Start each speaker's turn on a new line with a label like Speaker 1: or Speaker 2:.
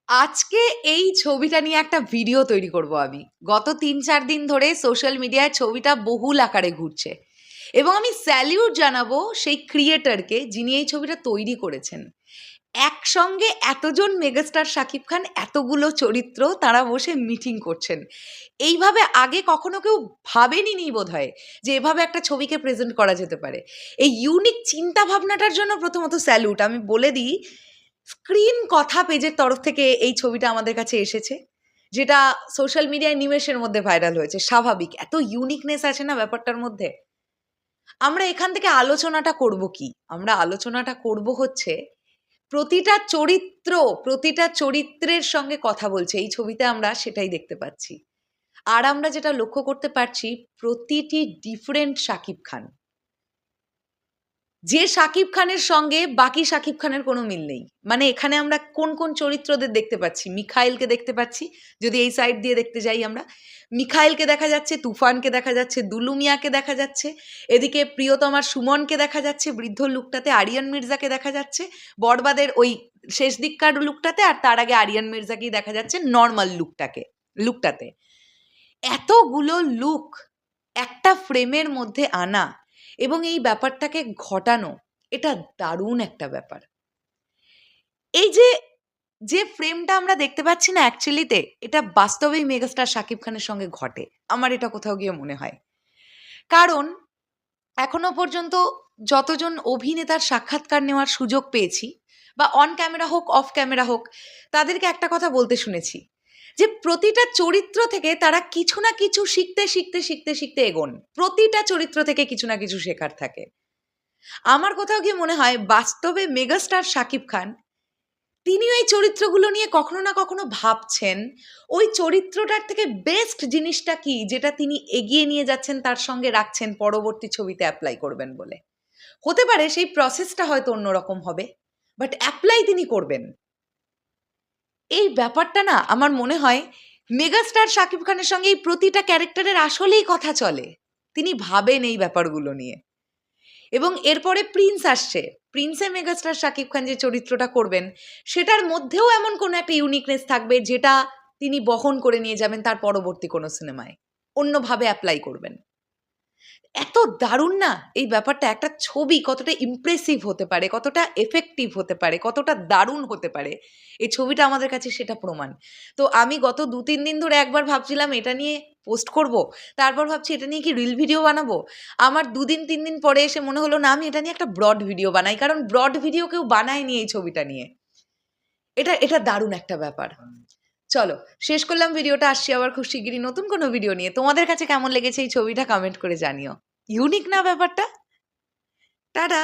Speaker 1: আজকে এই ছবিটা নিয়ে একটা ভিডিও তৈরি করব আমি। গত ৩-৪ দিন ধরে সোশ্যাল মিডিয়ায় ছবিটা বহুল আকারে ঘুরছে এবং আমি স্যালিউট জানাবো সেই ক্রিয়েটরকে যিনি এই ছবিটা তৈরি করেছেন। একসঙ্গে এতজন মেগাস্টার শাকিব খান, এতগুলো চরিত্র তারা বসে মিটিং করছেন। এইভাবে আগে কখনো কেউ ভাবেনি বোধহয় যে এভাবে একটা ছবিকে প্রেজেন্ট করা যেতে পারে। এই ইউনিক চিন্তা ভাবনাটার জন্য প্রথমত স্যালুট। আমি বলে দিই, স্ক্রিন কথা পেজের তরফ থেকে এই ছবিটা আমাদের কাছে এসেছে, যেটা সোশ্যাল মিডিয়ায় নিমেষের মধ্যে ভাইরাল হয়েছে। স্বাভাবিক, এত ইউনিকনেস আছে না ব্যাপারটার মধ্যে। আমরা এখান থেকে আলোচনাটা করব কি? আমরা আলোচনাটা করব হচ্ছে প্রতিটা চরিত্রের সঙ্গে কথা বলছে এই ছবিতে, আমরা সেটাই দেখতে পাচ্ছি। আর আমরা যেটা লক্ষ্য করতে পারছি, প্রতিটি ডিফারেন্ট শাকিব খান। যে শাকিব খানের সঙ্গে বাকি শাকিব খানের কোনো মিল নেই। মানে এখানে আমরা কোন কোন চরিত্রদের দেখতে পাচ্ছি? মিখাইলকে দেখতে পাচ্ছি, যদি এই সাইড দিয়ে দেখতে যাই আমরা। মিখাইলকে দেখা যাচ্ছে, তুফানকে দেখা যাচ্ছে, দুলু মিয়াকে দেখা যাচ্ছে, এদিকে প্রিয়তমার সুমনকে দেখা যাচ্ছে বৃদ্ধ লুকটাতে, আরিয়ান মির্জাকে দেখা যাচ্ছে বরবাদের ওই শেষ দিককার লুকটাতে, আর তার আগে আরিয়ান মির্জাকেই দেখা যাচ্ছে নর্মাল লুকটাতে। এতগুলো লুক একটা ফ্রেমের মধ্যে আনা এবং এই ব্যাপারটাকে ঘটানো, এটা দারুণ একটা ব্যাপার। এই যে ফ্রেমটা আমরা দেখতে পাচ্ছি না, অ্যাকচুয়ালিতে এটা বাস্তবেই মেগাস্টার শাকিব খানের সঙ্গে ঘটে, আমার এটা কোথাও গিয়ে মনে হয়। কারণ এখনো পর্যন্ত যতজন অভিনেতার সাক্ষাৎকার নেওয়ার সুযোগ পেয়েছি, বা অন ক্যামেরা হোক অফ ক্যামেরা হোক, তাদেরকে একটা কথা বলতে শুনেছি, যে প্রতিটা চরিত্র থেকে তারা কিছু না কিছু শিখতে এগোন। প্রতিটা চরিত্র থেকে কিছু না কিছু শেখার থাকে। আমার কোথাও গিয়ে মনে হয় বাস্তবে মেগাস্টার শাকিব খান, তিনি ওই চরিত্রগুলো নিয়ে কখনো না কখনো ভাবছেন ওই চরিত্রটার থেকে বেস্ট জিনিসটা কি, যেটা তিনি এগিয়ে নিয়ে যাচ্ছেন, তার সঙ্গে রাখছেন, পরবর্তী ছবিতে অ্যাপ্লাই করবেন বলে। হতে পারে সেই প্রসেসটা হয়তো অন্যরকম হবে, বাট অ্যাপ্লাই তিনি করবেন। এই ব্যাপারটা না আমার মনে হয় মেগাস্টার শাকিব খানের সঙ্গে এই প্রতিটা ক্যারেক্টারের আসলেই কথা চলে, তিনি ভাবেন এই ব্যাপারগুলো নিয়ে। এবং এরপরে প্রিন্স আসছে, প্রিন্সে মেগাস্টার শাকিব খান যে চরিত্রটা করবেন, সেটার মধ্যেও এমন কোনো একটা ইউনিকনেস থাকবে যেটা তিনি বহন করে নিয়ে যাবেন তার পরবর্তী কোনো সিনেমায়, অন্যভাবে অ্যাপ্লাই করবেন। এত দারুণ না এই ব্যাপারটা? একটা ছবি কতটা ইমপ্রেসিভ হতে পারে, কতটা এফেক্টিভ হতে পারে, কতটা দারুণ হতে পারে, এই ছবিটা আমাদের কাছে সেটা প্রমাণ। তো আমি গত ২-৩ দিন ধরে একবার ভাবছিলাম এটা নিয়ে পোস্ট করব, তারপর ভাবছি এটা নিয়ে কি রিল ভিডিও বানাবো। আমার ২-৩ দিন পরে এসে মনে হলো না, আমি এটা নিয়ে একটা ব্রড ভিডিও বানাই, কারণ ব্রড ভিডিও কেউ বানায়নি এই ছবিটা নিয়ে। এটা দারুণ একটা ব্যাপার। চলো শেষ করলাম ভিডিওটা, আসছি আবার খুব শিগগিরই নতুন কোনো ভিডিও নিয়ে। তোমাদের কাছে কেমন লেগেছে এই ছবিটা কমেন্ট করে জানিও। ইউনিক না ব্যাপারটা? টাটা।